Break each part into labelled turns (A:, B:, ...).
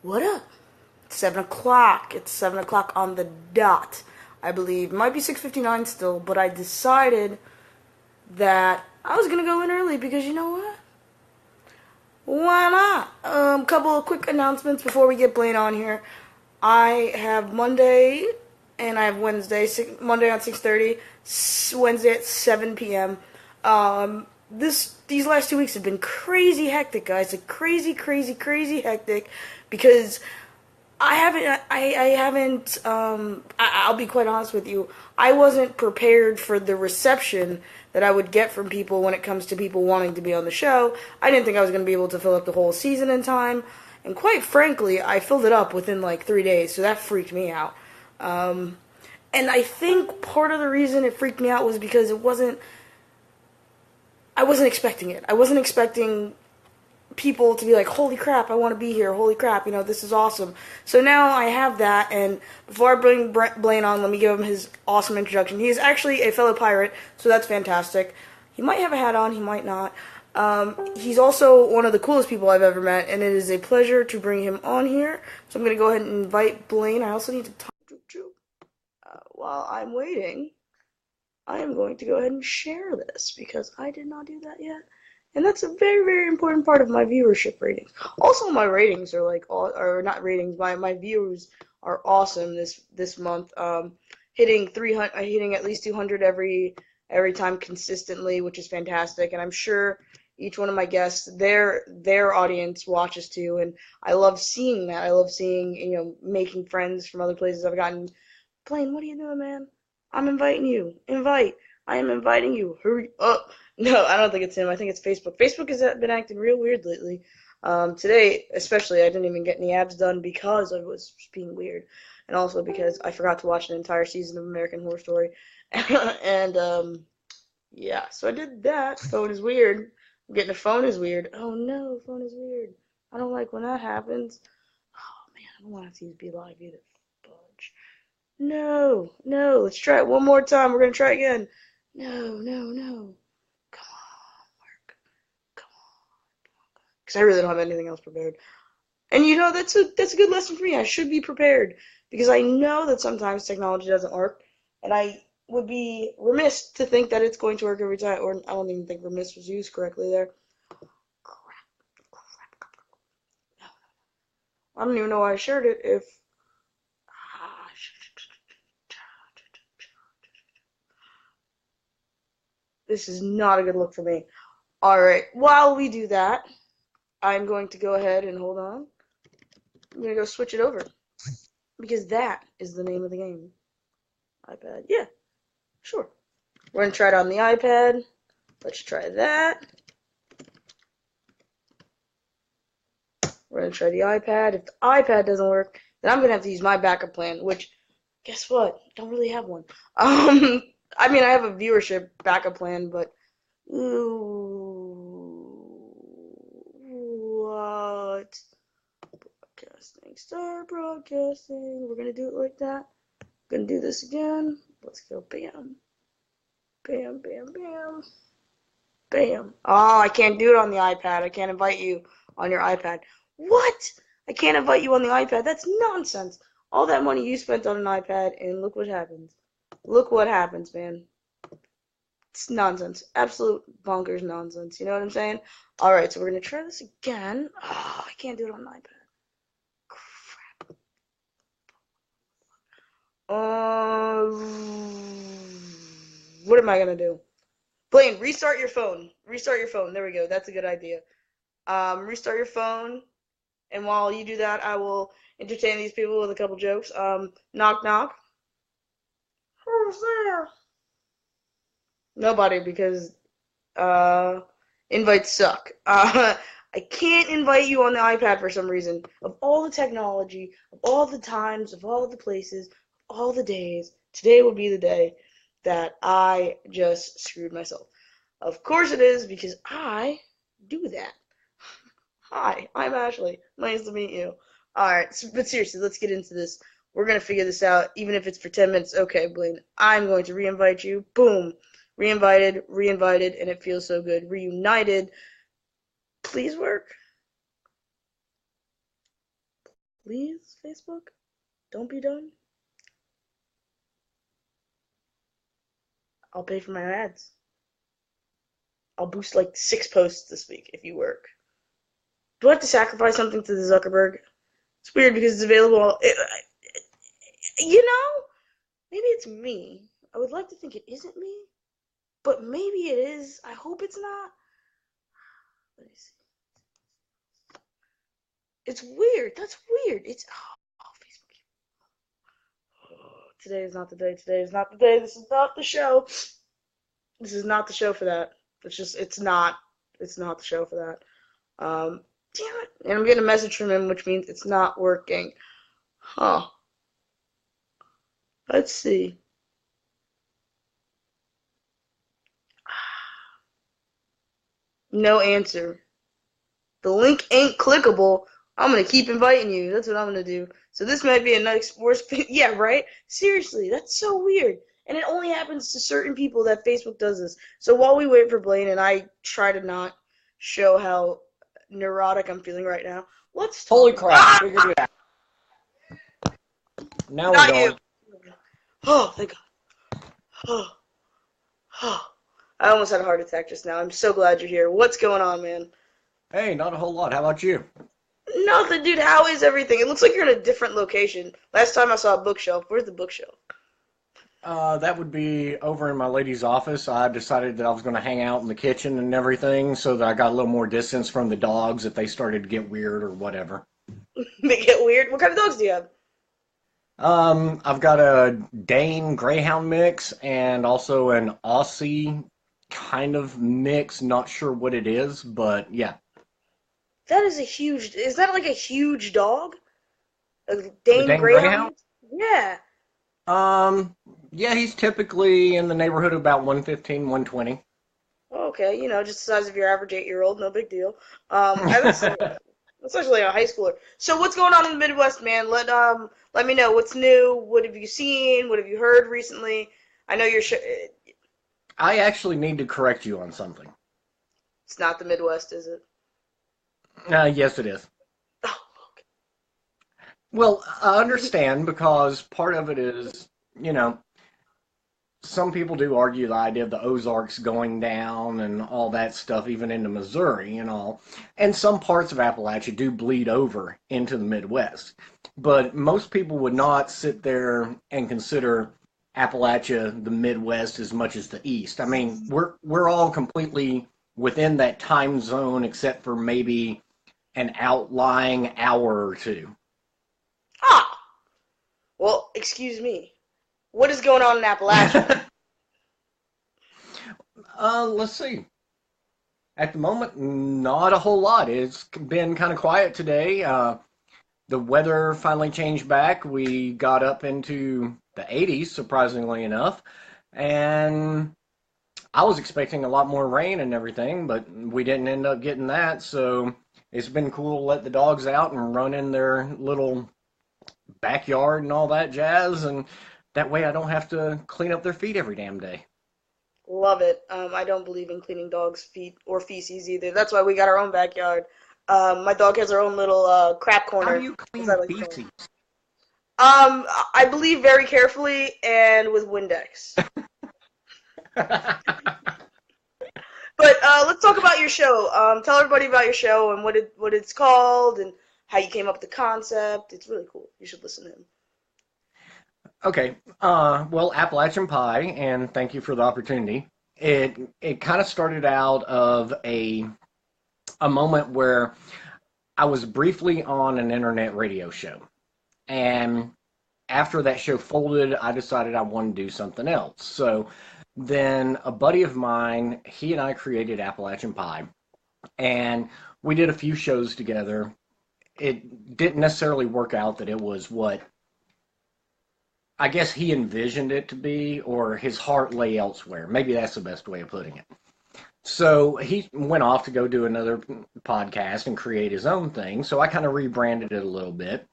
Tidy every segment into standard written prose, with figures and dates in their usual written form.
A: What up? It's 7 o'clock. It's 7 o'clock on the dot, I believe. It might be 6:59 still, but I decided that I was going to go in early because you know what? Why not? Couple of quick announcements before we get Blaine on here. I have Monday and I have Wednesday. Monday at 6:30, Wednesday at 7 p.m. These last 2 weeks have been crazy hectic, guys. Like crazy hectic because I'll be quite honest with you. I wasn't prepared for the reception that I would get from people when it comes to people wanting to be on the show. I didn't think I was going to be able to fill up the whole season in time. And quite frankly, I filled it up within like 3 days, so that freaked me out. And I think part of the reason it freaked me out was because I wasn't expecting it. I wasn't expecting people to be like, holy crap, I want to be here, holy crap, this is awesome. So now I have that, and before I bring Blaine on, let me give him his awesome introduction. He is actually a fellow pirate, so that's fantastic. He might have a hat on, he might not. He's also one of the coolest people I've ever met, and it is a pleasure to bring him on here. So I'm going to go ahead and invite Blaine. I also need to talk to while I'm waiting. I am going to go ahead and share this because I did not do that yet. And that's a very important part of my viewership ratings. Also, my ratings are or not ratings. My views are awesome this month. Hitting 300, hitting at least 200 every time consistently, which is fantastic. And I'm sure each one of my guests, their audience watches too. And I love seeing that. I love seeing making friends from other places I've gotten. Blaine, what are you doing, man? I'm inviting you. Invite. I am inviting you. Hurry up. No, I don't think it's him. I think it's Facebook. Facebook has been acting real weird lately. Today, especially, I didn't even get any abs done because I was being weird. And also because I forgot to watch an entire season of American Horror Story. And, yeah, so I did that. Phone is weird. Getting a phone is weird. Oh, no, phone is weird. I don't like when that happens. Oh, man, I don't want to see this be live either. Fudge. No, let's try it one more time. We're going to try again. No. Come on, work. Come on. Because I really don't have anything else prepared. And that's a good lesson for me. I should be prepared. Because I know that sometimes technology doesn't work. And I would be remiss to think that it's going to work every time. Or I don't even think remiss was used correctly there. Crap. No. I don't even know why I shared it if... This is not a good look for me. Alright, while we do that, I'm going to go ahead and hold on. I'm going to go switch it over. Because that is the name of the game. iPad. Yeah, sure. We're going to try it on the iPad. Let's try that. We're going to try the iPad. If the iPad doesn't work, then I'm going to have to use my backup plan, which, guess what? Don't really have one. I mean, I have a viewership backup plan, but... Ooh, what? Broadcasting. Start broadcasting. We're going to do it like that. Going to do this again. Let's go. Bam. Bam. Oh, I can't do it on the iPad. I can't invite you on your iPad. What? I can't invite you on the iPad. That's nonsense. All that money you spent on an iPad, and look what happens. Look what happens, man. It's nonsense. Absolute bonkers nonsense. You know what I'm saying? Alright, so we're going to try this again. Oh, I can't do it on an iPad. Crap. What am I going to do? Blaine, restart your phone. Restart your phone. There we go. That's a good idea. Restart your phone. And while you do that, I will entertain these people with a couple jokes. Knock, knock. Who's there? Nobody, because invites suck. I can't invite you on the iPad for some reason. Of all the technology, of all the times, of all the places, of all the days, today would be the day that I just screwed myself. Of course it is, because I do that. Hi, I'm Ashley. Nice to meet you. Alright, but seriously, let's get into this. We're going to figure this out, even if it's for 10 minutes. Okay, Blaine, I'm going to re-invite you. Boom. Reinvited, and it feels so good. Reunited. Please work. Please, Facebook, don't be done. I'll pay for my ads. I'll boost like 6 posts this week if you work. Do I have to sacrifice something to the Zuckerberg? It's weird because it's available. Maybe it's me. I would like to think it isn't me, but maybe it is. I hope it's not. Let me see. It's weird. That's weird. It's Facebook. Today is not the day. Today is not the day. This is not the show. This is not the show for that. It's not the show for that. Damn it. And I'm getting a message from him, which means it's not working. Huh. Let's see. No answer. The link ain't clickable. I'm gonna keep inviting you. That's what I'm gonna do. So this might be a nice worst. Yeah, right? Seriously, that's so weird. And it only happens to certain people that Facebook does this. So while we wait for Blaine and I try to not show how neurotic I'm feeling right now, let's talk.
B: Holy crap, figured it out. Now we're going.
A: You. Oh, thank God. Oh. I almost had a heart attack just now. I'm so glad you're here. What's going on, man?
B: Hey, not a whole lot. How about you?
A: Nothing, dude. How is everything? It looks like you're in a different location. Last time I saw a bookshelf. Where's the bookshelf?
B: That would be over in my lady's office. I decided that I was going to hang out in the kitchen and everything so that I got a little more distance from the dogs if they started to get weird or whatever.
A: They get weird? What kind of dogs do you have?
B: I've got a Dane Greyhound mix and also an Aussie kind of mix. Not sure what it is, but yeah.
A: That is is that like a huge dog? A
B: The
A: Dane
B: Dane
A: Greyhound?
B: Greyhound?
A: Yeah.
B: Yeah, he's typically in the neighborhood of about 115, 120.
A: Okay, just the size of your average 8-year-old. No big deal. That's actually a high schooler. So what's going on in the Midwest, man? Let me know what's new. What have you seen? What have you heard recently? I know
B: I actually need to correct you on something.
A: It's not the Midwest, is it?
B: Yes, it is.
A: Oh, okay.
B: Well, I understand because part of it is, some people do argue the idea of the Ozarks going down and all that stuff, even into Missouri and all. And some parts of Appalachia do bleed over into the Midwest. But most people would not sit there and consider Appalachia the Midwest as much as the East. I mean, we're all completely within that time zone except for maybe an outlying hour or two.
A: Ah! Well, excuse me. What is going on in Appalachia?
B: Let's see. At the moment, not a whole lot. It's been kind of quiet today. The weather finally changed back. We got up into the 80s, surprisingly enough. And I was expecting a lot more rain and everything, but we didn't end up getting that. So it's been cool to let the dogs out and run in their little backyard and all that jazz. And that way I don't have to clean up their feet every damn day.
A: Love it. I don't believe in cleaning dogs' feet or feces either. That's why we got our own backyard. My dog has her own little crap corner.
B: How do you clean feces?
A: I believe very carefully and with Windex. But let's talk about your show. Tell everybody about your show and what it's called and how you came up with the concept. It's really cool. You should listen to him.
B: Okay. Well, Appalachian Pie, and thank you for the opportunity. It kind of started out of a moment where I was briefly on an internet radio show, and after that show folded, I decided I wanted to do something else. So then a buddy of mine, he and I created Appalachian Pie, and we did a few shows together. It didn't necessarily work out that it was what I guess he envisioned it to be, or his heart lay elsewhere. Maybe that's the best way of putting it. So he went off to go do another podcast and create his own thing. So I kind of rebranded it a little bit.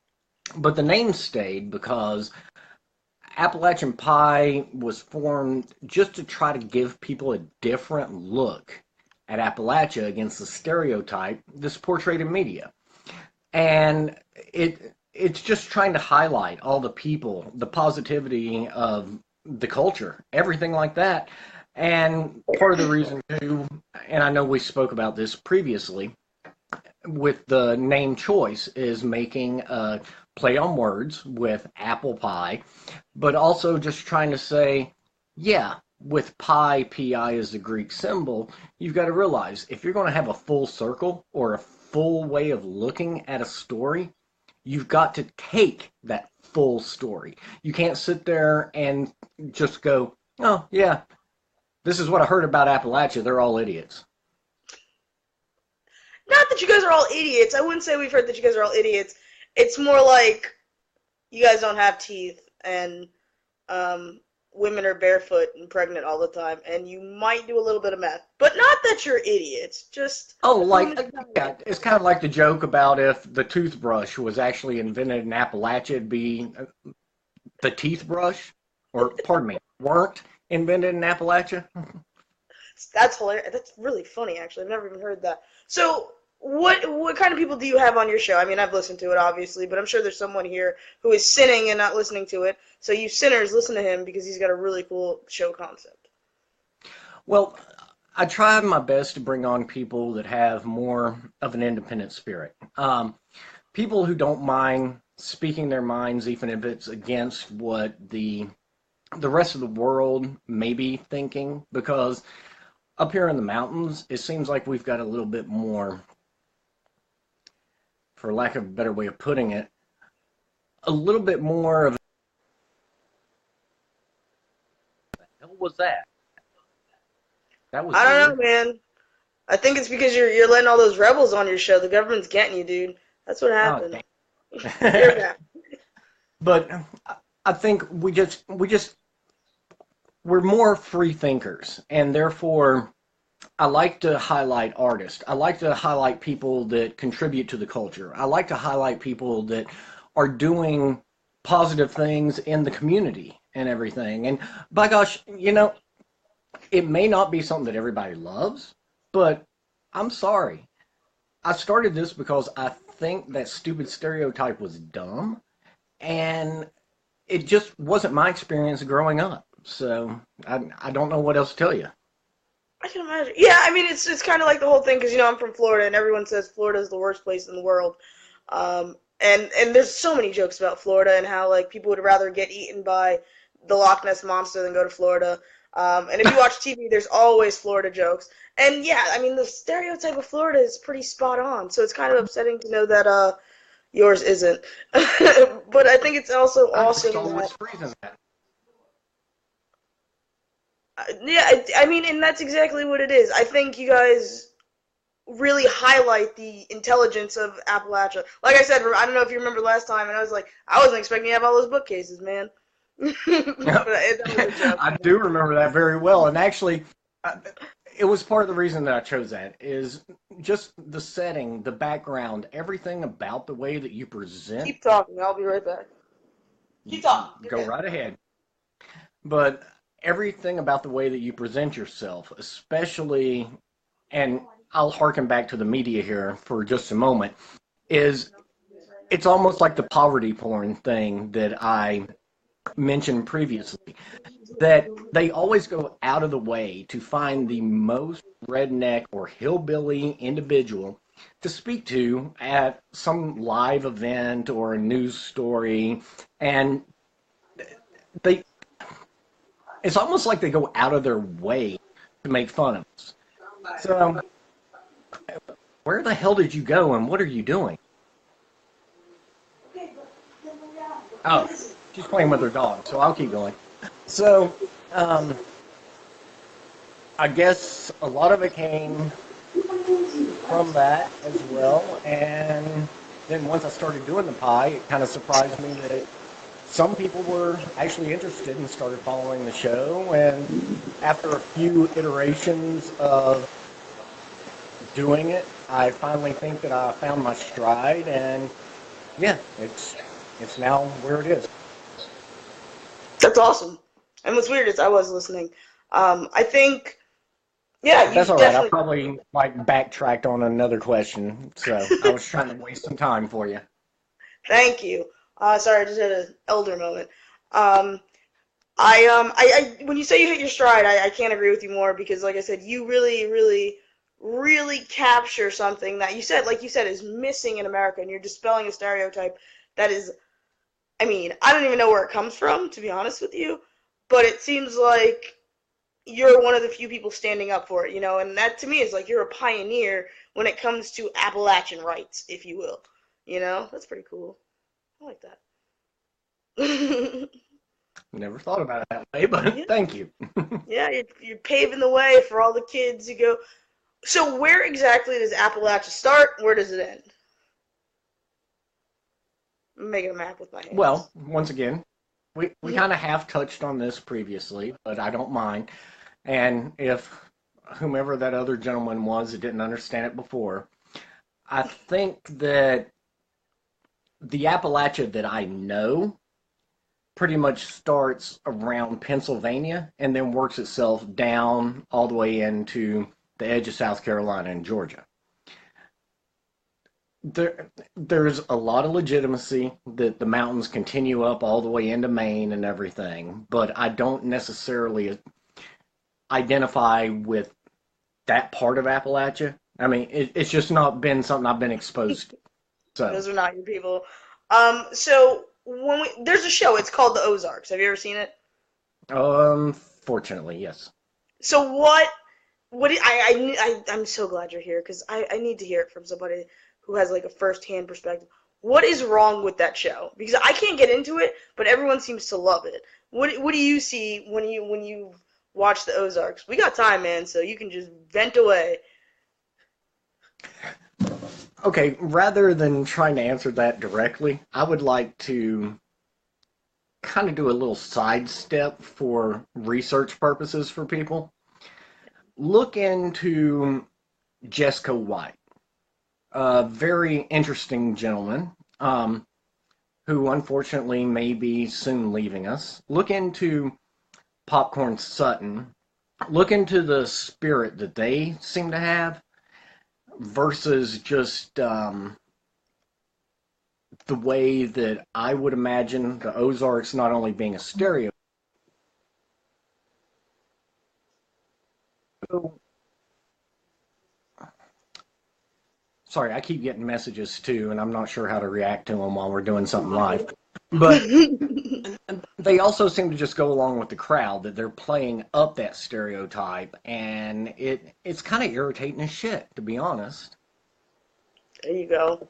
B: But the name stayed because Appalachian Pie was formed just to try to give people a different look at Appalachia against the stereotype that's portrayed in media. And it's just trying to highlight all the people, the positivity of the culture, everything like that. And part of the reason too, and I know we spoke about this previously, with the name choice is making a play on words with apple pie, but also just trying to say, yeah, with pi, pi is the Greek symbol, you've got to realize if you're going to have a full circle or a full way of looking at a story, you've got to take that full story. You can't sit there and just go, oh, yeah, this is what I heard about Appalachia. They're all idiots.
A: Not that you guys are all idiots. I wouldn't say we've heard that you guys are all idiots. It's more like you guys don't have teeth, and women are barefoot and pregnant all the time, and you might do a little bit of meth. But not that you're idiots. Just
B: Oh, like, yeah, it's kind of like the joke about if the toothbrush was actually invented in Appalachia, it'd be the teeth brush, or pardon me, weren't invented in Appalachia.
A: that's hilarious. That's really funny, actually. I've never even heard that. So, what kind of people do you have on your show? I mean, I've listened to it, obviously, but I'm sure there's someone here who is sinning and not listening to it. So, you sinners, listen to him because he's got a really cool show concept.
B: Well, I try my best to bring on people that have more of an independent spirit. People who don't mind speaking their minds, even if it's against what the rest of the world may be thinking, because up here in the mountains, it seems like we've got a little bit more, for lack of a better way of putting it, a little bit more of. What the hell was that? That was
A: I don't
B: weird.
A: know, man. I think it's because you're letting all those rebels on your show. The government's getting you, dude. That's what
B: Oh,
A: happened. You're
B: damn.
A: back.
B: But I think we're more free thinkers, and therefore I like to highlight artists. I like to highlight people that contribute to the culture. I like to highlight people that are doing positive things in the community and everything. And by gosh, it may not be something that everybody loves, but I'm sorry. I started this because I think that stupid stereotype was dumb, and it just wasn't my experience growing up. So I don't know what else to tell you.
A: I can imagine. Yeah, I mean, it's kind of like the whole thing because I'm from Florida, and everyone says Florida is the worst place in the world. And there's so many jokes about Florida and how like people would rather get eaten by the Loch Ness monster than go to Florida. And if you watch TV, there's always Florida jokes. And yeah, I mean, the stereotype of Florida is pretty spot on. So it's kind of upsetting to know that yours isn't. But I think it's also
B: I just
A: awesome that
B: always freezing that.
A: yeah, I mean, and that's exactly what it is. I think you guys really highlight the intelligence of Appalachia. Like I said, I don't know if you remember last time, and I was like, I wasn't expecting to have all those bookcases, man. But that was a joke.
B: I do remember that very well, and actually, uh, it was part of the reason that I chose that is just the setting, the background, everything about the way that you present.
A: Keep talking. I'll be right back. Keep talking.
B: Go right ahead. But everything about the way that you present yourself, especially, and I'll harken back to the media here for just a moment, is it's almost like the poverty porn thing that I mentioned previously, that they always go out of the way to find the most redneck or hillbilly individual to speak to at some live event or a news story, and they it's almost like they go out of their way to make fun of us. So, where the hell did you go and what are you doing? Oh, she's playing with her dog, so I'll keep going. So, um, I guess a lot of it came from that as well. And then once I started doing the pie, it kind of surprised me that some people were actually interested and started following the show. And after a few iterations of doing it, I finally think that I found my stride. And yeah, it's now where it is.
A: That's awesome. And what's weird is I was listening. I think, yeah,
B: That's
A: you've
B: all right. I
A: definitely.
B: probably like backtracked on another question, so I was trying to waste some time for you.
A: Thank you. Sorry, I just had an elder moment. Um, when you say you hit your stride, I can't agree with you more because, like I said, you really, really, really capture something that like you said, is missing in America, and you're dispelling a stereotype that is, I mean, I don't even know where it comes from, to be honest with you, but it seems like you're one of the few people standing up for it, and that to me is like you're a pioneer when it comes to Appalachian rights, if you will. That's pretty cool. I like that.
B: Never thought about it that way, but
A: Yeah,
B: thank you.
A: yeah, you're paving the way for all the kids who go. So where exactly does Appalachia start? Where does it end? I'm making a map with my
B: Well,
A: hands.
B: once again, we kind of have touched on this previously, but I don't mind. And if whomever that other gentleman was that didn't understand it before, I think that the Appalachia that I know pretty much starts around Pennsylvania and then works itself down all the way into the edge of South Carolina and Georgia. There's a lot of legitimacy that the mountains continue up all the way into Maine and everything, but I don't necessarily identify with that part of Appalachia. I mean, it's just not been something I've been exposed to. So,
A: Those are not your people. So there's a show. It's called The Ozarks. Have you ever seen it?
B: fortunately, yes.
A: So I'm so glad you're here because I need to hear it from somebody who has like a first-hand perspective. What is wrong with that show? Because I can't get into it, but everyone seems to love it. What do you see when you watch the Ozarks? We got time, man, so you can just vent away.
B: Okay, rather than trying to answer that directly, I would like to kind of do a little sidestep for research purposes for people. Look into Jessica White, a very interesting gentleman who unfortunately may be soon leaving us. Look into Popcorn Sutton. Look into the spirit that they seem to have versus just the way that I would imagine the Ozarks not only being a stereo. Sorry, I keep getting messages too, and I'm not sure how to react to them while we're doing something live. But they also seem to just go along with the crowd that they're playing up that stereotype, and it's kind of irritating as shit, to be honest.
A: There you go.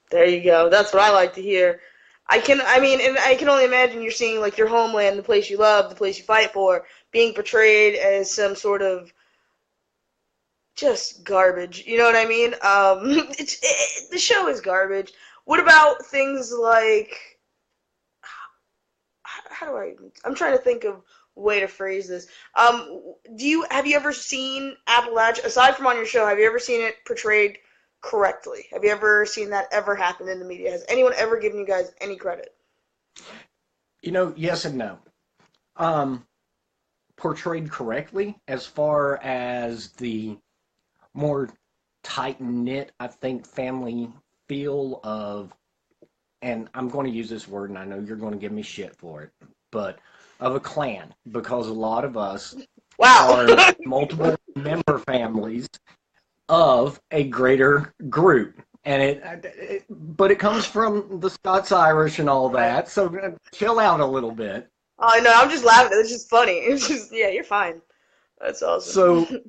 A: There you go. That's what I like to hear. And I can only imagine you're seeing like your homeland, the place you love, the place you fight for, being portrayed as some sort of just garbage. You know what I mean? The show is garbage. What about things like how do I? I'm trying to think of a way to phrase this. Have you ever seen Appalachia aside from on your show? Have you ever seen it portrayed correctly? Have you ever seen that ever happen in the media? Has anyone ever given you guys any credit?
B: Yes and no. Um, Portrayed correctly as far as the more tight knit, I think, family feel of, and I'm going to use this word, and I know you're going to give me shit for it, but of a clan, because a lot of us
A: Wow.
B: are multiple member families of a greater group. And but it comes from the Scots Irish and all
A: Right.
B: that. So chill out a little bit.
A: Oh no, I'm just laughing. It's just funny. It's just yeah, you're fine. That's awesome.
B: So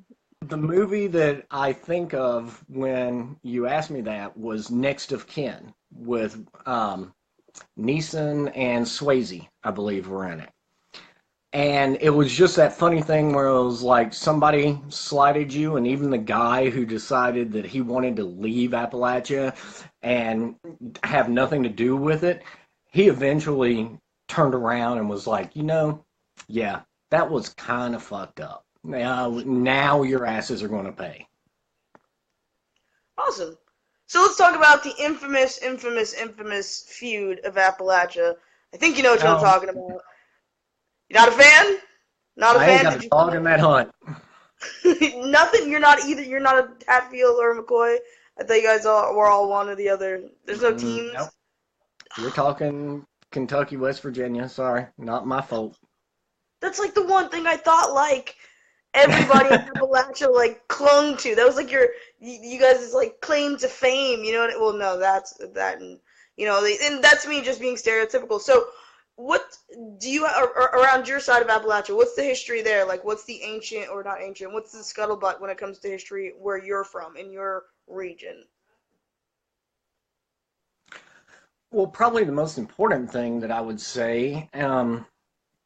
B: the movie that I think of when you asked me that was Next of Kin with Neeson and Swayze, I believe, were in it. And it was just that funny thing where it was like somebody slighted you, and even the guy who decided that he wanted to leave Appalachia and have nothing to do with it, he eventually turned around and was like, yeah, that was kind of fucked up. Now your asses are going to pay.
A: Awesome. So let's talk about the infamous, infamous, infamous feud of Appalachia. I think you know what I'm
B: Now,
A: talking about. You not a fan? Not a
B: I ain't
A: fan?
B: got
A: Did
B: a dog in that hunt.
A: you? Nothing. You're not either. You're not a Hatfield or a McCoy. I thought you guys were all one or the other. There's no
B: Nope.
A: teams.
B: You're talking Kentucky, West Virginia. Sorry, not my fault.
A: That's like the one thing I thought like everybody in Appalachia like clung to. That was like you guys' like claim to fame. You know what? Well, no, that's that, and and that's me just being stereotypical. So, what do you around your side of Appalachia? What's the history there? Like, what's the ancient or not ancient? What's the scuttlebutt when it comes to history where you're from in your region?
B: Well, probably the most important thing that I would say, and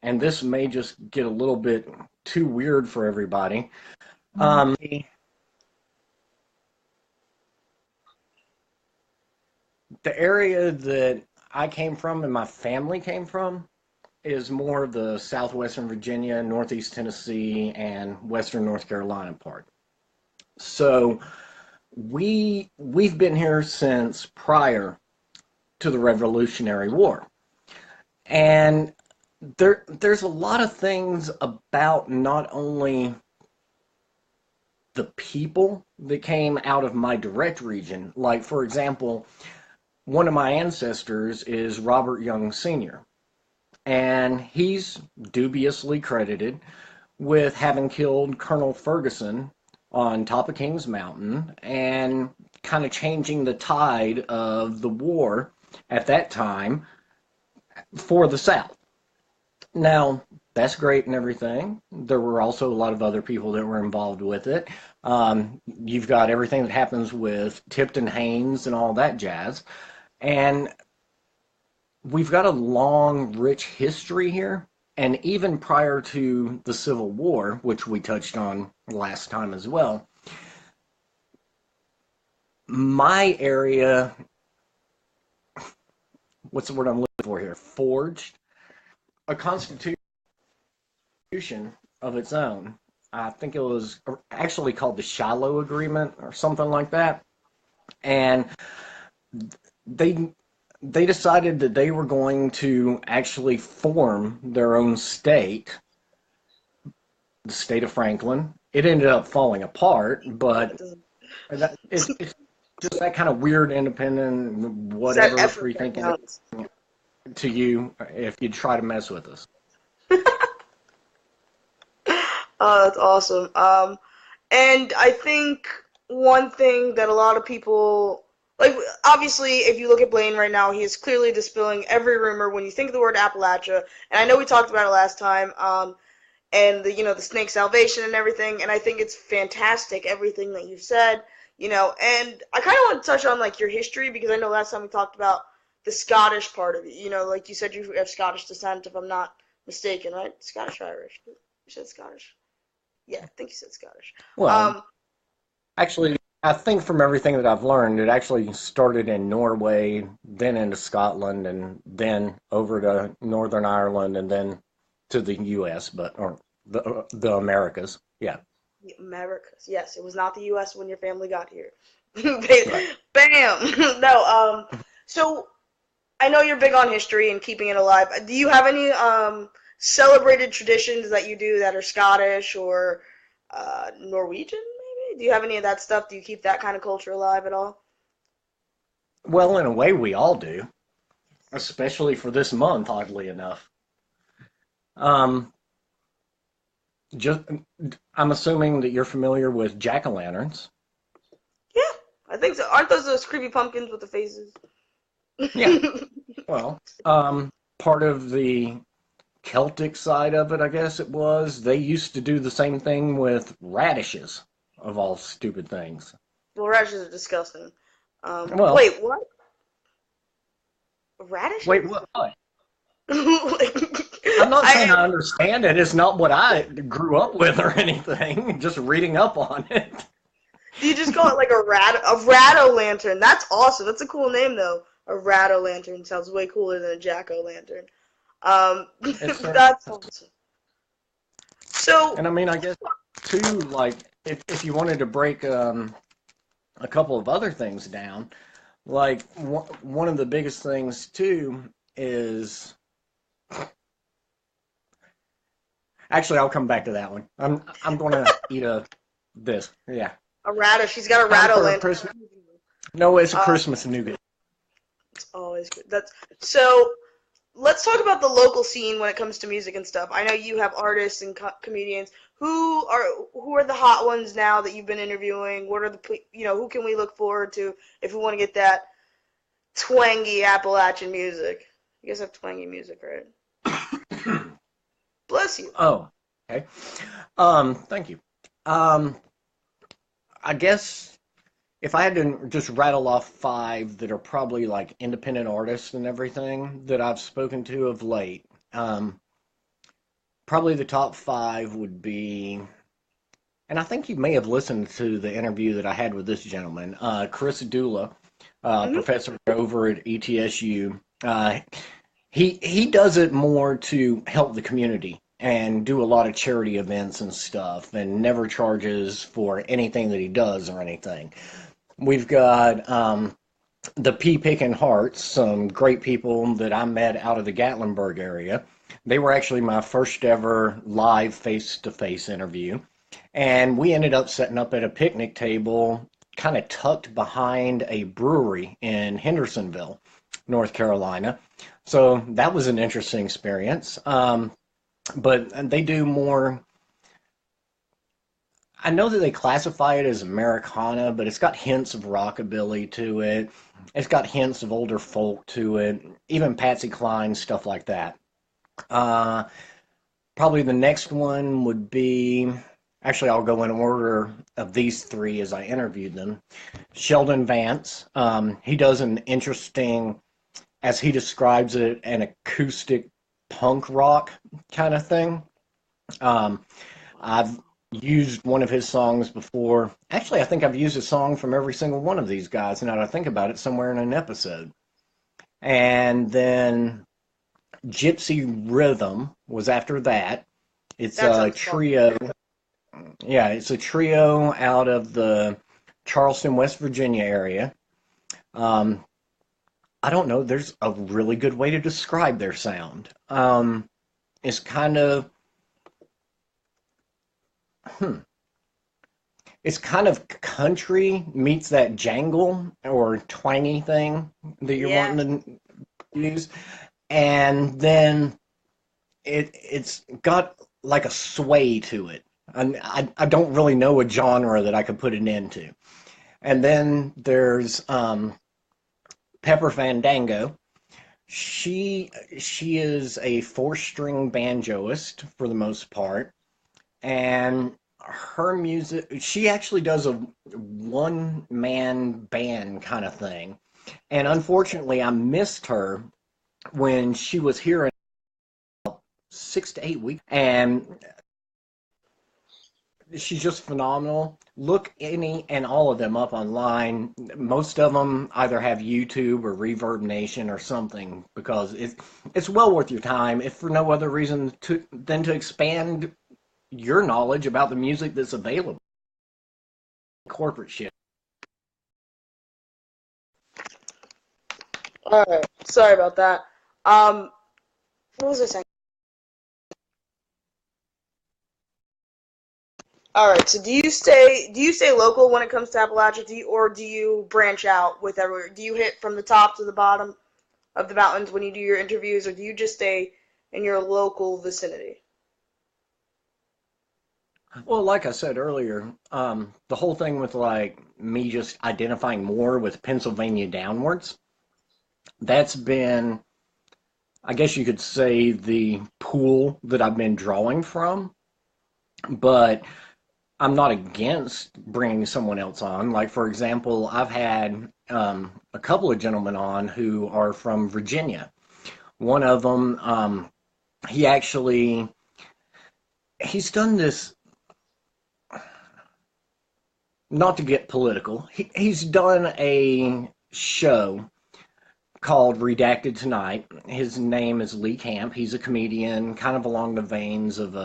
B: this may just get a little bit too weird for everybody. The area that I came from and my family came from is more of the southwestern Virginia, northeast Tennessee, and western North Carolina part. So we've been here since prior to the Revolutionary War. And there's a lot of things about not only the people that came out of my direct region, like for example, one of my ancestors is Robert Young Sr., and he's dubiously credited with having killed Colonel Ferguson on top of Kings Mountain and kind of changing the tide of the war at that time for the South. Now, that's great and everything. There were also a lot of other people that were involved with it. You've got everything that happens with Tipton Haynes and all that jazz. And we've got a long, rich history here. And even prior to the Civil War, which we touched on last time as well, my area, what's the word I'm looking for here? Forged a constitution of its own. I think it was actually called the Shiloh Agreement or something like that. And they decided that they were going to actually form their own state, the state of Franklin. It ended up falling apart, but it's just that kind of weird, independent, whatever free thinking to you if you try to mess with us.
A: Oh, that's awesome. And I think one thing that a lot of people like, obviously, if you look at Blaine right now, he is clearly dispelling every rumor when you think of the word Appalachia. And I know we talked about it last time, and the snake salvation and everything. And I think it's fantastic everything that you've said. And I kind of want to touch on like your history because I know last time we talked about the Scottish part of it. Like you said, you have Scottish descent, if I'm not mistaken, right? Scottish or Irish? You said Scottish. Yeah, I think you said Scottish.
B: Well, actually, I think from everything that I've learned, it actually started in Norway, then into Scotland, and then over to Northern Ireland, and then to the U.S., or the Americas. Yeah.
A: The Americas. Yes, it was not the U.S. when your family got here.
B: Right.
A: Bam! No, so I know you're big on history and keeping it alive. Do you have any celebrated traditions that you do that are Scottish or Norwegian, maybe? Do you have any of that stuff? Do you keep that kind of culture alive at all?
B: Well, in a way, we all do, especially for this month, oddly enough. Um, just, I'm assuming that you're familiar with jack-o'-lanterns.
A: Yeah, I think so. Aren't those creepy pumpkins with the faces?
B: Yeah. Well, part of the Celtic side of it, I guess it was, they used to do the same thing with radishes, of all stupid things.
A: Well, radishes are disgusting.
B: Well,
A: Wait, what? Radishes?
B: wait, what?
A: Like,
B: I'm not saying I understand it. It's not what I grew up with or anything. Just reading up on it.
A: You just call it like a rattle-lantern. That's awesome. That's a cool name, though. A rattle-lantern sounds way cooler than a jack-o'-lantern. That's awesome. So,
B: And I mean, I guess too, like if you wanted to break a couple of other things down, like one of the biggest things too is actually I'll come back to that one. I'm going to eat this. Yeah.
A: a radish. She's got a rattle-lantern.
B: No, it's a Christmas nougat.
A: It's always good. That's so. Let's talk about the local scene when it comes to music and stuff. I know you have artists and comedians. Who are the hot ones now that you've been interviewing? What are who can we look forward to if we want to get that twangy Appalachian music? You guys have twangy music, right? Bless you.
B: Oh, okay. Thank you. Um, I guess if I had to just rattle off five that are probably like independent artists and everything that I've spoken to of late, probably the top five would be, and I think you may have listened to the interview that I had with this gentleman, Chris Dula,
A: Hmm.
B: professor over at ETSU. He does it more to help the community and do a lot of charity events and stuff, and never charges for anything that he does or anything. We've got the Pea Pickin' Hearts, some great people that I met out of the Gatlinburg area. They were actually my first ever live face to face interview. And we ended up setting up at a picnic table kind of tucked behind a brewery in Hendersonville, North Carolina. So that was an interesting experience. But they do more, I know that they classify it as Americana, but it's got hints of rockabilly to it. It's got hints of older folk to it, even Patsy Cline, stuff like that. Uh, Probably the next one would be, actually, I'll go in order of these three as I interviewed them. Sheldon Vance. He does an interesting, as he describes it, an acoustic punk rock kind of thing. Um, I've used one of his songs before. Actually, I think I've used a song from every single one of these guys, now that I think about it, somewhere in an episode. And then Gypsy Rhythm was after that. It's
A: That
B: a
A: sounds fun.
B: trio. Yeah, it's a trio out of the Charleston, West Virginia area. Um, I don't know, there's a really good way to describe their sound. It's kind of, hmm, it's kind of country meets that jangle or twangy thing that you're
A: Yeah.
B: wanting to use. And then it's got like a sway to it. And I don't really know a genre that I could put it into. And then there's Pepper Fandango. She is a four-string banjoist for the most part, and her music, she actually does a one-man band kind of thing. And unfortunately, I missed her when she was here in 6 to 8 weeks, and she's just phenomenal. Look any and all of them up online. Most of them either have YouTube or Reverb Nation or something because it's well worth your time, if for no other reason than to expand your knowledge about the music that's available. Corporate shit.
A: All right. Sorry about that. Um, what was I saying? All right. So do you stay local when it comes to Appalachia, or do you branch out with everywhere? Do you hit from the top to the bottom of the mountains when you do your interviews, or do you just stay in your local vicinity?
B: Well, like I said earlier, the whole thing with like me just identifying more with Pennsylvania downwards, that's been, I guess you could say, the pool that I've been drawing from. But I'm not against bringing someone else on. Like, for example, I've had a couple of gentlemen on who are from Virginia. One of them, he actually, he's done this, not to get political, he's done a show called Redacted Tonight. His name is Lee Camp. He's a comedian, kind of along the veins of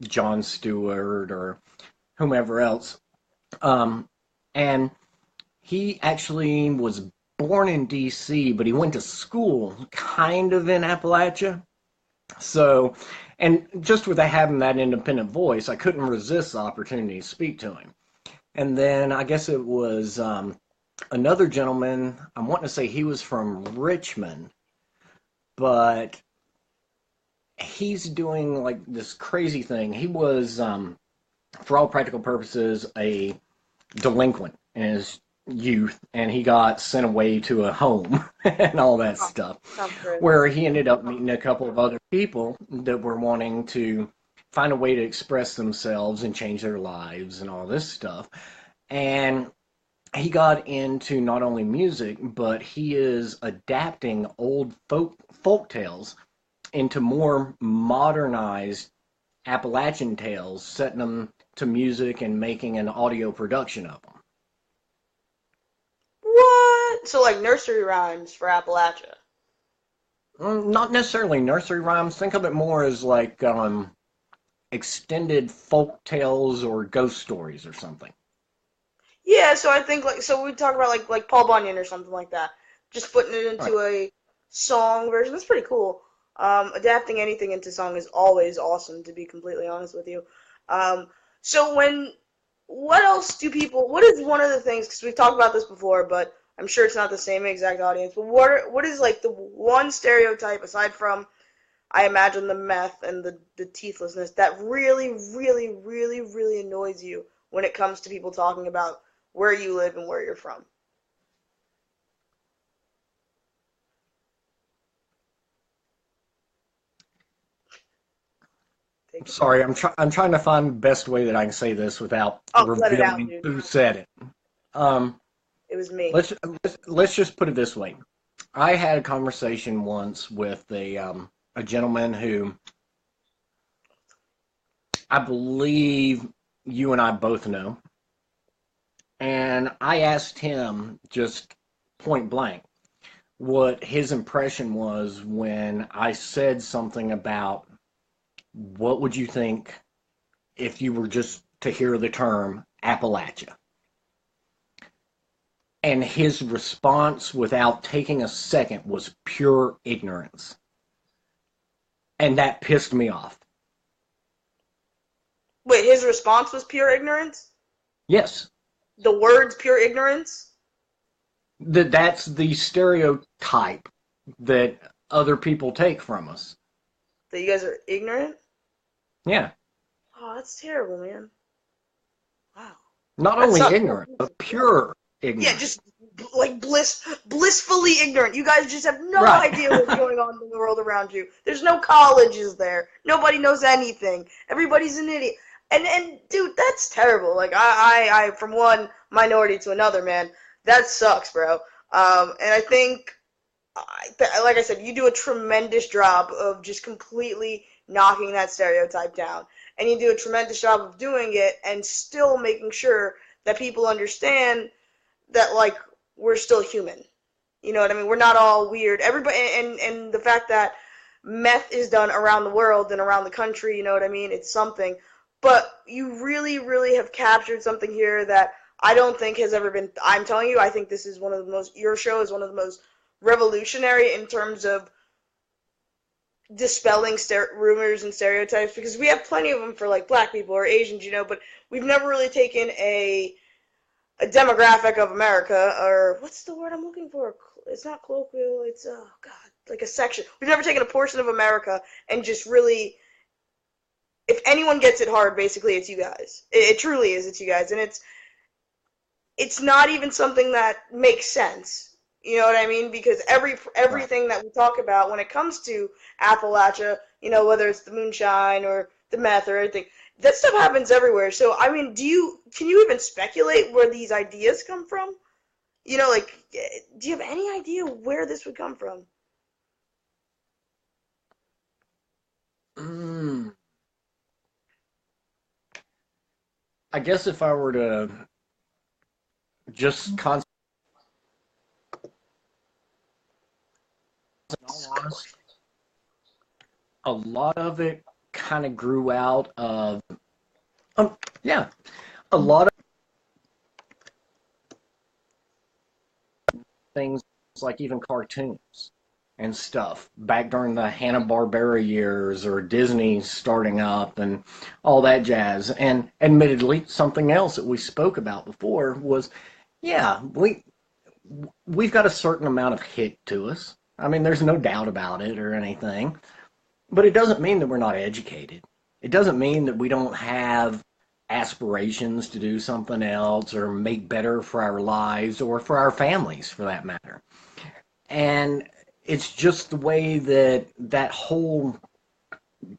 B: Jon Stewart or whomever else. Um, and he actually was born in DC, but he went to school kind of in Appalachia. So, and just with having that independent voice, I couldn't resist the opportunity to speak to him. And then I guess it was another gentleman, I'm wanting to say he was from Richmond, but he's doing like this crazy thing. He was, for all practical purposes, a delinquent in his youth, and he got sent away to a home and all that
A: Oh,
B: stuff,
A: sounds great.
B: where he ended up meeting a couple of other people that were wanting to find a way to express themselves and change their lives and all this stuff. And he got into not only music, but he is adapting old folk tales into more modernized Appalachian tales, setting them to music and making an audio production of them.
A: What? So like nursery rhymes for Appalachia.
B: Not necessarily nursery rhymes. Think of it more as like extended folk tales or ghost stories or something.
A: Yeah, so I think like so we talk about like Paul Bunyan or something like that. Just putting it
B: Right.
A: into a song version. That's pretty cool. Adapting anything into song is always awesome, to be completely honest with you. Um, so what else do people? What is one of the things? Because we've talked about this before, but I'm sure it's not the same exact audience. But what is like the one stereotype aside from I imagine the meth and the teethlessness that really, really, really, really annoys you when it comes to people talking about where you live and where you're from. Take it back.
B: Sorry, I'm trying to find the best way that I can say this without
A: Oh, let it out,
B: revealing
A: dude.
B: who said it. Um,
A: It was me.
B: let's just put it this way. I had a conversation once with a gentleman who I believe you and I both know, and I asked him just point blank what his impression was when I said something about what would you think if you were just to hear the term Appalachia. And his response, without taking a second, was pure ignorance. And that pissed me off.
A: Wait, his response was pure ignorance?
B: Yes,
A: The words pure ignorance?
B: that's the stereotype that other people take from us.
A: That you guys are ignorant?
B: Yeah.
A: Oh, that's terrible, man. Wow.
B: Not
A: That
B: only
A: sucks.
B: ignorant, but pure
A: Yeah,
B: ignorant.
A: just like blissfully ignorant. You guys just have no
B: Right.
A: idea what's going on in the world around you. There's no colleges there. Nobody knows anything. Everybody's an idiot. And dude, that's terrible. Like I from one minority to another, man. That sucks, bro. And I think, like I said, you do a tremendous job of just completely knocking that stereotype down, and you do a tremendous job of doing it and still making sure that people understand that like we're still human. You know what I mean? We're not all weird. Everybody, and the fact that meth is done around the world and around the country, you know what I mean? It's something. But you really, really have captured something here that I don't think has ever been. I'm telling you, I think this is one of the most. Your show is one of the most revolutionary in terms of dispelling rumors and stereotypes because we have plenty of them for like black people or Asians, you know, but we've never really taken a demographic of America, or what's the word I'm looking for? It's not colloquial. It's oh god, like a section. We've never taken a portion of America and just really, if anyone gets it hard, basically it's you guys. It truly is. It's you guys, and it's not even something that makes sense. You know what I mean? Because
B: Right.
A: everything that we talk about when it comes to Appalachia, you know, whether it's the moonshine or the meth or anything, that stuff happens everywhere. So I mean, can you even speculate where these ideas come from? You know, like, do you have any idea where this would come from?
B: Mm, I guess if I were to just concentrate, in all honesty, a lot of it kind of grew out of, yeah, a lot of things like even cartoons and stuff back during the Hanna-Barbera years or Disney starting up and all that jazz. And admittedly, something else that we spoke about before was, yeah, we've got a certain amount of hit to us. I mean, there's no doubt about it or anything. But it doesn't mean that we're not educated. It doesn't mean that we don't have aspirations to do something else or make better for our lives or for our families, for that matter. And it's just the way that that whole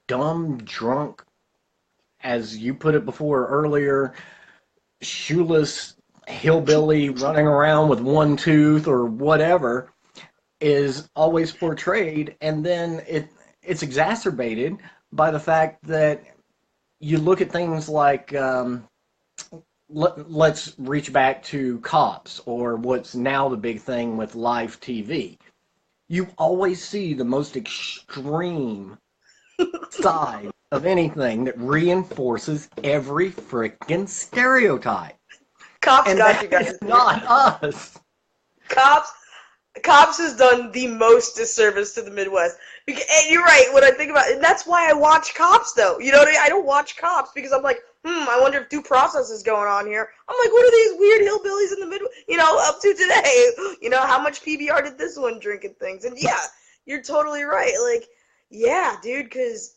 B: dumb, drunk, as you put it before earlier, shoeless hillbilly running around with one tooth or whatever is always portrayed, and then it's exacerbated by the fact that you look at things like let's reach back to Cops or what's now the big thing with live TV. You always see the most extreme side of anything that reinforces every freaking stereotype.
A: Cops
B: And
A: got you
B: that
A: guys.
B: is not us.
A: Cops Cops has done the most disservice to the Midwest. And you're right, when I think about it, and that's why I watch Cops, though. You know what I mean? I don't watch Cops because I'm like, I wonder if due process is going on here. I'm like, what are these weird hillbillies in the Midwest, up to today? How much PBR did this one drink and things? And yeah, you're totally right. Like, yeah, dude, because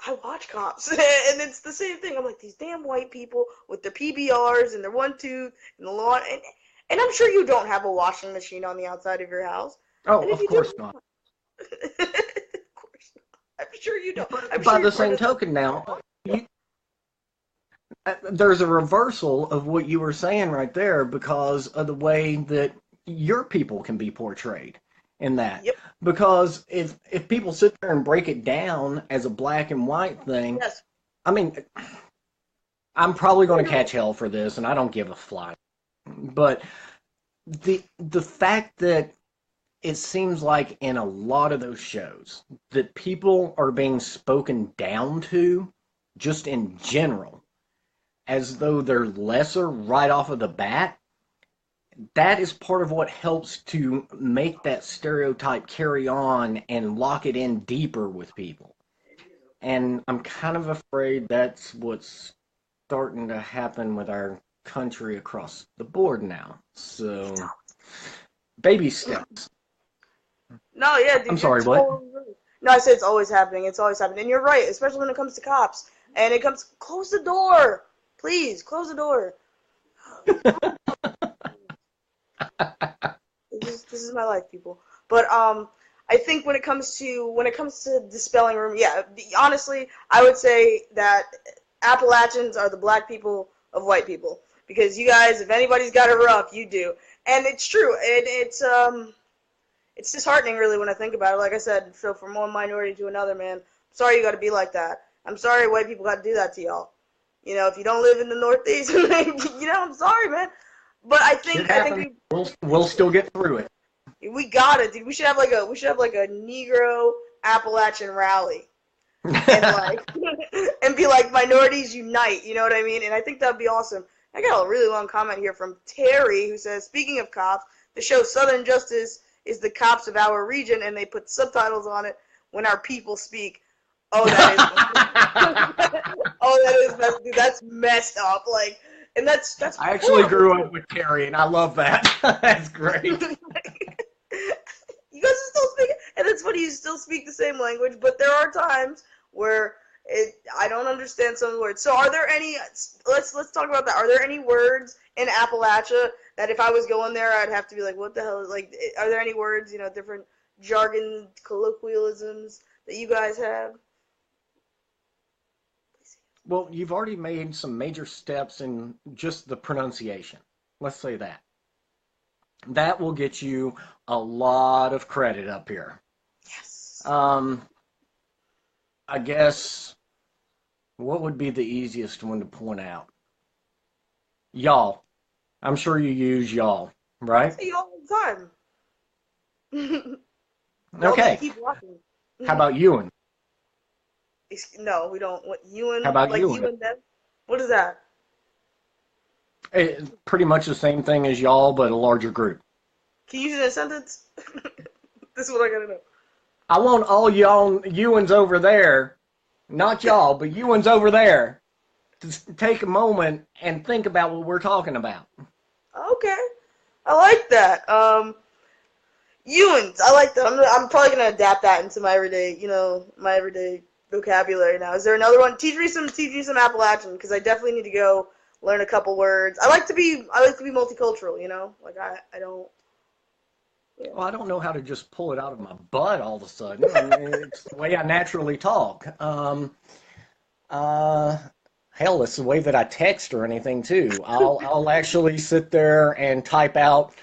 A: I watch Cops, and it's the same thing. I'm like, these damn white people with their PBRs and their 1-2 and the lawn, and I'm sure you don't have a washing machine on the outside of your house.
B: Oh, of course not.
A: Of course not. I'm sure you don't.
B: By the same token now, there's a reversal of what you were saying right there because of the way that your people can be portrayed in that.
A: Yep.
B: Because if people sit there and break it down as a black and white thing,
A: Yes.
B: I mean, I'm probably going to catch hell for this, and I don't give a fly. But the fact that it seems like in a lot of those shows that people are being spoken down to just in general as though they're lesser right off of the bat, that is part of what helps to make that stereotype carry on and lock it in deeper with people. And I'm kind of afraid that's what's starting to happen with our country across the board now. So, baby steps.
A: No, yeah, dude.
B: I'm sorry, what?
A: No, I said it's always happening. It's always happening. And you're right, especially when it comes to Cops. And it comes, close the door. Please, close the door. This is my life, people. But I think when it comes to dispelling rumors, yeah, honestly, I would say that Appalachians are the black people of white people, because you guys, if anybody's got it rough, you do, and it's true. It's disheartening, really, when I think about it. Like I said, so from one minority to another, man, I'm sorry you got to be like that. I'm sorry white people got to do that to y'all. If you don't live in the Northeast, I'm sorry, man. But I think
B: we'll still get through it.
A: We got it, dude. We should have like a Negro Appalachian rally, and and be like, minorities unite. You know what I mean? And I think that'd be awesome. I got a really long comment here from Terry, who says, speaking of cops, the show Southern Justice is the cops of our region, and they put subtitles on it when our people speak. Oh, that is messed, dude. That's messed up. Like, and that's.
B: I actually grew up with Kerry, and I love that. That's great.
A: You guys are still speaking, and it's funny, you still speak the same language, but there are times where I don't understand some of the words. So are there any, let's talk about that. Are there any words in Appalachia that if I was going there, I'd have to be like, what the hell is, like, are there any words, different jargon, colloquialisms that you guys have?
B: Well, you've already made some major steps in just the pronunciation. Let's say that. That will get you a lot of credit up here.
A: Yes.
B: I guess, what would be the easiest one to point out? Y'all. I'm sure you use y'all, right?
A: I say y'all all the time.
B: Okay.
A: Keep walking.
B: How about Ewan?
A: No, we don't. What, Ewan?
B: How about
A: like
B: Ewan?
A: Ewan them? What is that?
B: It's pretty much the same thing as y'all, but a larger group.
A: Can you use it in a sentence? This is what I gotta know.
B: I want all y'all Ewans over there, not y'all, but Ewans over there, to take a moment and think about what we're talking about.
A: Okay. I like that. Ewans. I like that. I'm probably gonna adapt that into my everyday, my everyday vocabulary now. Is there another one? Teach me some Appalachian, because I definitely need to go learn a couple words. I like to be multicultural. Like I don't. Yeah.
B: Well, I don't know how to just pull it out of my butt all of a sudden. I mean, it's the way I naturally talk. Uh, Hell, it's the way that I text or anything too. I'll actually sit there and type out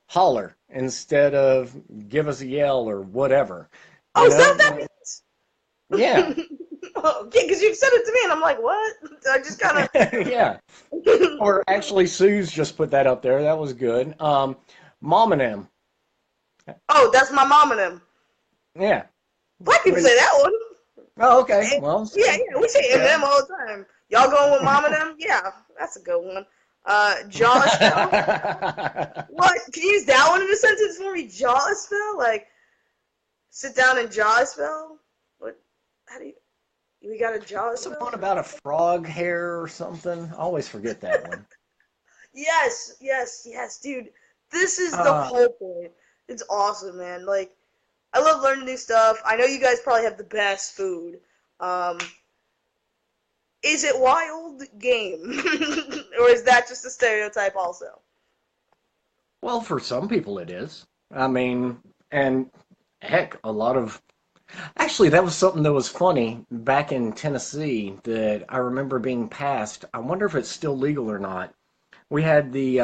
B: holler instead of give us a yell or whatever.
A: Oh,
B: You
A: is that what
B: know?
A: that means?
B: Yeah,
A: Oh, yeah, because you've said it to me, and I'm like, what? I just kind
B: yeah.
A: of.
B: Or actually, Sue's just put that up there. That was good. Mom and them.
A: Oh, that's my mom and them.
B: Yeah.
A: Black people say that one.
B: Oh, okay.
A: And,
B: Well,
A: yeah, we say
B: yeah.
A: M&M all the time. Y'all going with mom and them? Yeah, that's a good one. Jaw spell? What? Can you use that one in a sentence for me? Jaw spell? Like, sit down and jaw spell? What? How do you? We got a jaw
B: Some
A: spell?
B: one about a frog hair or something. I always forget that one.
A: Yes, dude. This is the
B: Uh,
A: whole point. It's awesome, man. Like, I love learning new stuff. I know you guys probably have the best food. Um, is it wild game? Or is that just a stereotype also?
B: well, for some people it is. I mean, and heck, a lot of actually that was something that was funny back in Tennessee that I remember being passed. I wonder if it's still legal or not. We had the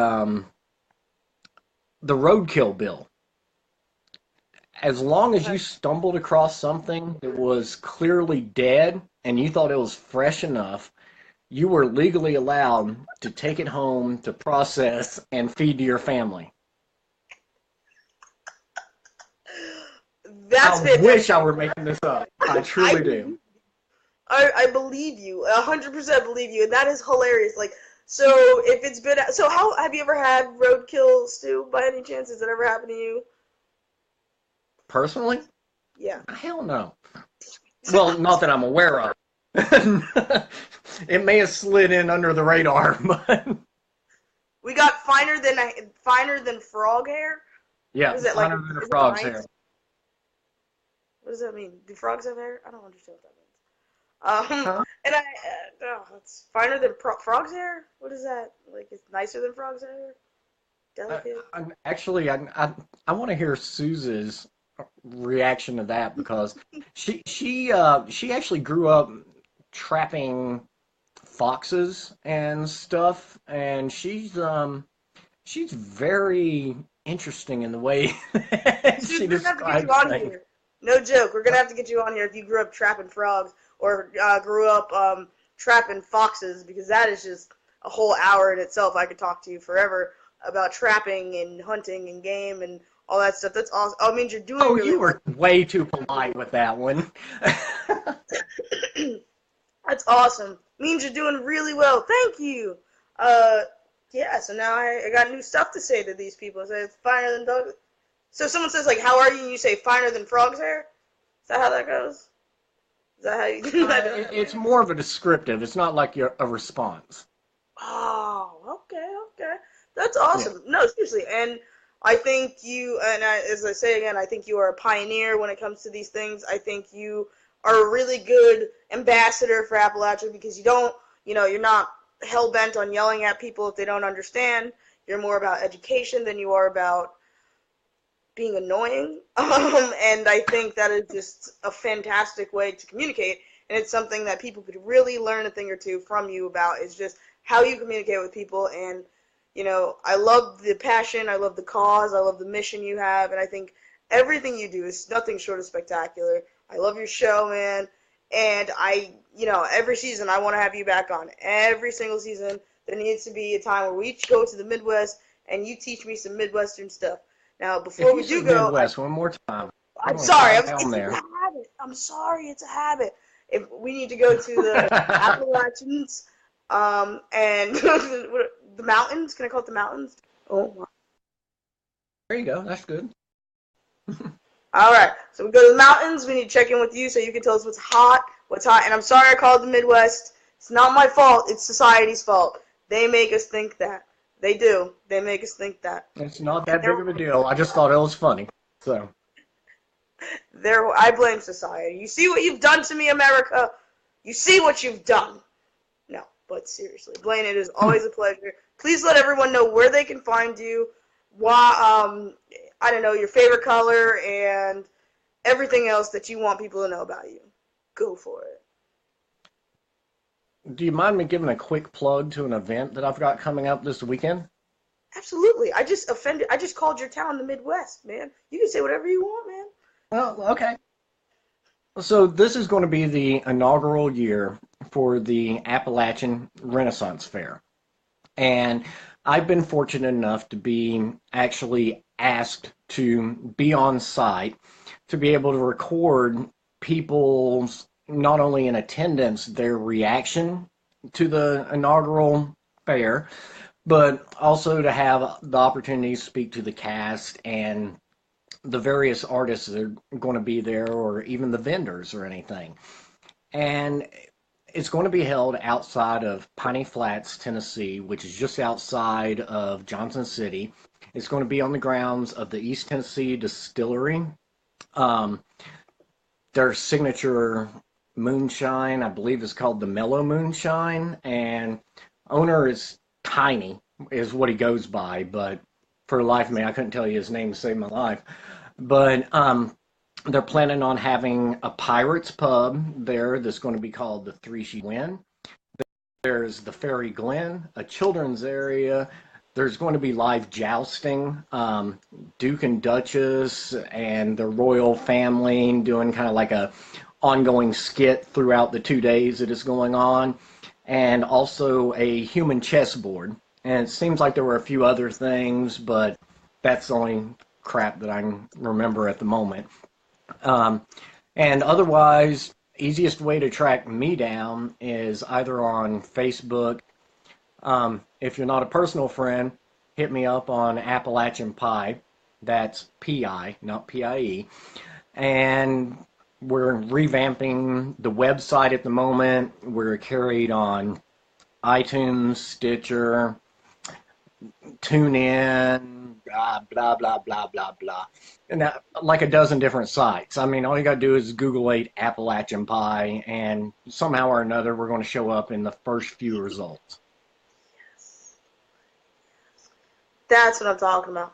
B: roadkill bill. As long as you stumbled across something that was clearly dead and you thought it was fresh enough, you were legally allowed to take it home to process and feed to your family.
A: That's
B: I
A: fantastic.
B: wish I were making this up. I truly
A: I
B: do.
A: I believe you, 100% believe you, and that is hilarious. Like, so if it's been, so how have you ever had roadkill stew by any chance? Has it ever happened to you?
B: Personally,
A: Yeah.
B: hell no. Well, not that I'm aware of. It may have slid in under the radar, but
A: We got finer than frog hair.
B: yeah,
A: What is it like?
B: finer than a
A: Is it
B: frog's hair.
A: mice? What does that mean? Do frogs have hair? I don't understand what that means.
B: Huh?
A: And it's finer than frog's hair. What is that? Like, it's nicer than frog's hair?
B: I,
A: Delicate?
B: actually, I want to hear Suze's reaction to that because she actually grew up trapping foxes and stuff, and she's very interesting in the way
A: Dude,
B: she
A: we're gonna have to get you
B: describes
A: on
B: things.
A: here. No joke. We're gonna have to get you on here if you grew up trapping frogs or grew up trapping foxes, because that is just a whole hour in itself. I could talk to you forever about trapping and hunting and game and all that stuff. That's awesome. Oh, it means you're doing
B: Oh,
A: really
B: you
A: well.
B: were way too polite with that one.
A: That's awesome. Means you're doing really well. Thank you. Uh, yeah. So now I got new stuff to say to these people. So it's finer than dog. So if someone says like, "How are you?" and you say finer than frog's hair. Is that how that goes? Is that how you do that?
B: It's more of a descriptive. It's not like a response.
A: Oh, okay. That's
B: Yeah.
A: awesome. No, seriously, and I think you, as I say again, I think you are a pioneer when it comes to these things. I think you are a really good ambassador for Appalachia, because you don't, you're not hell bent on yelling at people if they don't understand. You're more about education than you are about being annoying. And I think that is just a fantastic way to communicate. And it's something that people could really learn a thing or two from you about, is just how you communicate with people. And, I love the passion. I love the cause. I love the mission you have. And I think everything you do is nothing short of spectacular. I love your show, man. And every season I want to have you back on. Every single season, there needs to be a time where we each go to the Midwest and you teach me some Midwestern stuff. Now,
B: If
A: before
B: you
A: we
B: say
A: do go,
B: Midwest one more time, I'm
A: I'm
B: gonna
A: sorry.
B: drive
A: It's
B: down
A: a
B: there.
A: habit. I'm sorry. It's a habit. If we need to go to the Appalachians, and the mountains. Can I call it the mountains? Oh, my.
B: There you go. That's good.
A: All right. So we go to the mountains. We need to check in with you so you can tell us what's hot. And I'm sorry I called it the Midwest. It's not my fault. It's society's fault. They make us think that. They do. They make us think that.
B: It's not that big of a deal. I just thought it was funny. So,
A: I blame society. You see what you've done to me, America? You see what you've done. No, but seriously, Blaine, it is always a pleasure. Please let everyone know where they can find you. Why, I don't know, your favorite color and everything else that you want people to know about you. Go for it.
B: do you mind me giving a quick plug to an event that I've got coming up this weekend?
A: Absolutely. I just called your town the Midwest, man. You can say whatever you want, man.
B: Well, okay. So this is going to be the inaugural year for the Appalachian Renaissance Fair. And I've been fortunate enough to be actually asked to be on site to be able to record people's, not only in attendance, their reaction to the inaugural fair, but also to have the opportunity to speak to the cast and the various artists that are going to be there, or even the vendors or anything. And it's going to be held outside of Piney Flats, Tennessee, which is just outside of Johnson City. It's going to be on the grounds of the East Tennessee Distillery. Um, their signature moonshine, I believe, is called the Mellow Moonshine, and owner is Tiny, is what he goes by, but for the life of me, I couldn't tell you his name to save my life. But they're planning on having a Pirates pub there that's going to be called the Three She Win. There's the Fairy Glen, a children's area. There's going to be live jousting. Duke and Duchess and the royal family doing kind of like a ongoing skit throughout the 2 days that is going on. And also a human chessboard. And it seems like there were a few other things, but that's the only crap that I can remember at the moment. And otherwise, easiest way to track me down is either on Facebook. If you're not a personal friend, hit me up on Appalachian Pie. That's P-I, not P-I-E. And we're revamping the website at the moment. We're carried on iTunes, Stitcher, TuneIn, blah, blah, blah, blah, blah. And that, like a dozen different sites. I mean, all you got to do is Google Appalachian Pie, and somehow or another, we're going to show up in the first few results.
A: That's what I'm talking about.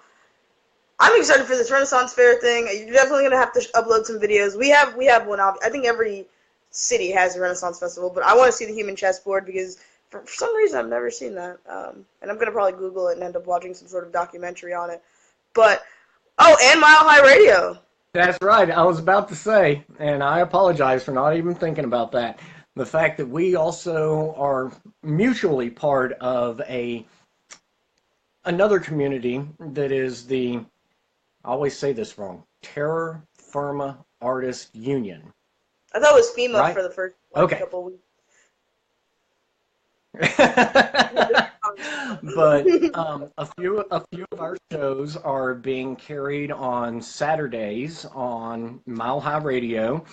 A: I'm excited for this Renaissance Fair thing. You're definitely gonna have to upload some videos. We have one. I think every city has a Renaissance festival, but I want to see the human chessboard because for some reason I've never seen that. And I'm gonna probably Google it and end up watching some sort of documentary on it. But and Mile High Radio.
B: That's right. I was about to say, and I apologize for not even thinking about that. The fact that we also are mutually part of another community that is the, I always say this wrong, Terra Firma Artist Union.
A: I thought it was FEMA
B: right?
A: for the first couple weeks.
B: But a few of our shows are being carried on Saturdays on Mile High Radio,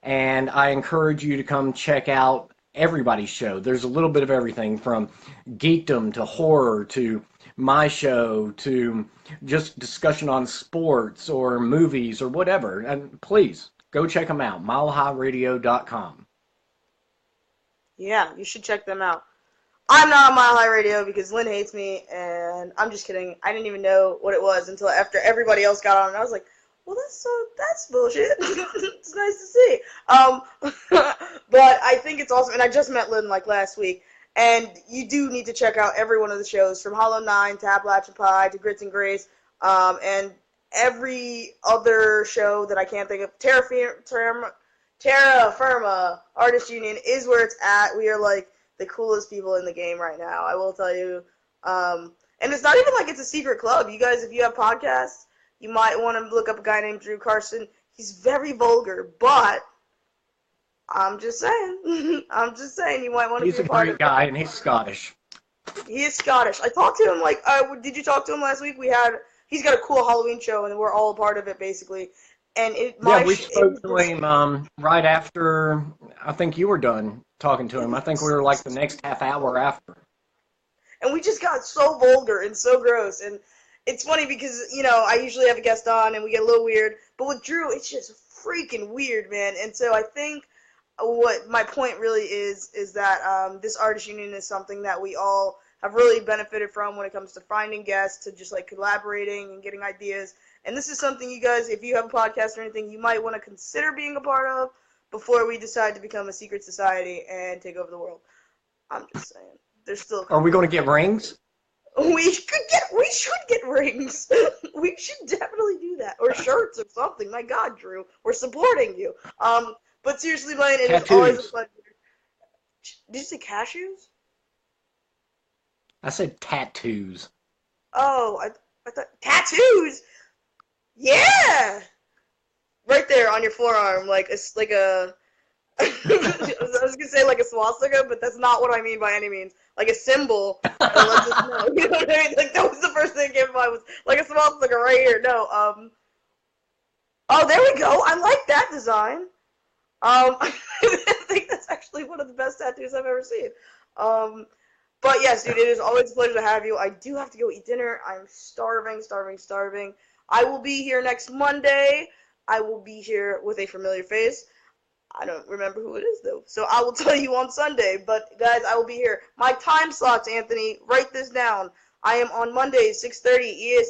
B: and I encourage you to come check out everybody's show. There's a little bit of everything from geekdom to horror to my show to just discussion on sports or movies or whatever. And please go check them out, milehighradio.com.
A: Yeah, you should check them out. I'm not on Mile High Radio because Lynn hates me, and I'm just kidding. I didn't even know what it was until after everybody else got on, and I was like, well, that's bullshit. It's nice to see. But I think it's awesome, and I just met Lynn like last week, and you do need to check out every one of the shows, from Hollow 9 to Appalachian Pie to Grits and Grace, and every other show that I can't think of. Terra Firma Artist Union is where it's at. We are like the coolest people in the game right now, I will tell you. And it's not even like it's a secret club. You guys, if you have podcasts, you might want to look up a guy named Drew Carson. He's very vulgar, but I'm just saying. I'm just saying you might want to be a part of it.
B: He's a great guy, and he's Scottish.
A: He is Scottish. I talked to him, like, did you talk to him last week? He's got a cool Halloween show, and we're all a part of it, basically. And
B: we spoke to him right after, I think you were done talking to him. I think we were like the next half hour after.
A: and we just got so vulgar and so gross. And it's funny because, I usually have a guest on and we get a little weird, but with Drew, it's just freaking weird, man. And so I think what my point really is that this artist union is something that we all have really benefited from when it comes to finding guests, to just like collaborating and getting ideas. And this is something you guys, if you have a podcast or anything, you might want to consider being a part of before we decide to become a secret society and take over the world. I'm just saying. There's still.
B: Are we going to get rings?
A: We should get rings. We should definitely do that, or shirts or something. My God, Drew, we're supporting you. But seriously, Blaine, it is always a pleasure. Did you say cashews?
B: I said tattoos.
A: Oh, I thought tattoos. Yeah, right there on your forearm, like it's like a. I was gonna say like a swastika, but that's not what I mean by any means. Like a symbol that lets us know. You know what I mean? Like that was the first thing that came to mind, was like a swastika right here. No, oh, there we go. I like that design. I think that's actually one of the best tattoos I've ever seen. But yes, dude, it is always a pleasure to have you. I do have to go eat dinner. I'm starving. I will be here next Monday. I will be here with a familiar face. I don't remember who it is, though. So I will tell you on Sunday. But, guys, I will be here. My time slots, Anthony, write this down. I am on Mondays, 6:30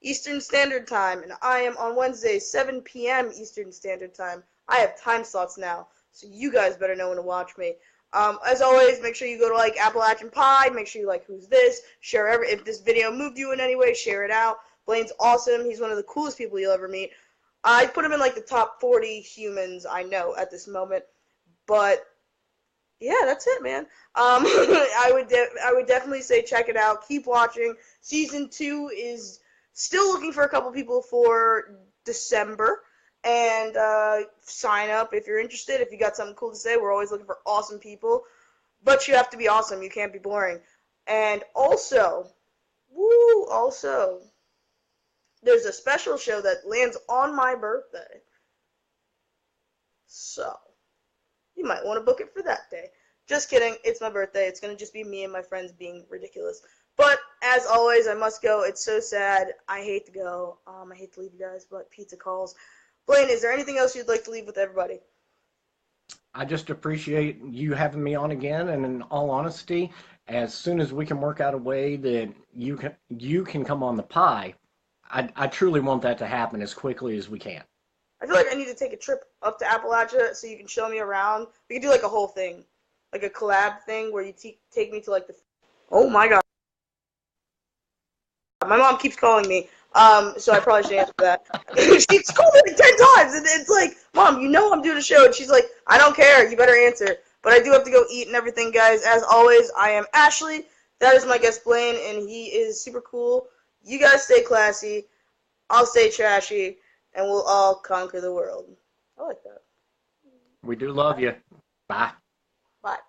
A: Eastern Standard Time. And I am on Wednesdays, 7 p.m. Eastern Standard Time. I have time slots now. So you guys better know when to watch me. As always, make sure you go to, like, Appalachian Pie. Make sure you like Who's This. Share if this video moved you in any way, share it out. Blaine's awesome. He's one of the coolest people you'll ever meet. I put him in like the top 40 humans I know at this moment, but yeah, that's it, man. I would definitely say check it out. Keep watching. Season 2 is still looking for a couple people for December, and sign up if you're interested. If you got something cool to say, we're always looking for awesome people, but you have to be awesome. You can't be boring. And also, there's a special show that lands on my birthday. So, you might want to book it for that day. Just kidding. It's my birthday. It's going to just be me and my friends being ridiculous. But, as always, I must go. It's so sad. I hate to go. I hate to leave you guys, but pizza calls. Blaine, is there anything else you'd like to leave with everybody?
B: I just appreciate you having me on again, and in all honesty, as soon as we can work out a way that you can come on the pie, I truly want that to happen as quickly as we can.
A: I feel like I need to take a trip up to Appalachia so you can show me around. We can do like a whole thing, like a collab thing where you take me to like the. Oh my God! My mom keeps calling me, so I probably should answer that. She's called me like 10 times, and it's like, Mom, I'm doing a show, and she's like, I don't care, you better answer. But I do have to go eat and everything, guys. As always, I am Ashley. That is my guest Blaine, and he is super cool. You guys stay classy, I'll stay trashy, and we'll all conquer the world. I like that.
B: We do love you. Bye.
A: Bye.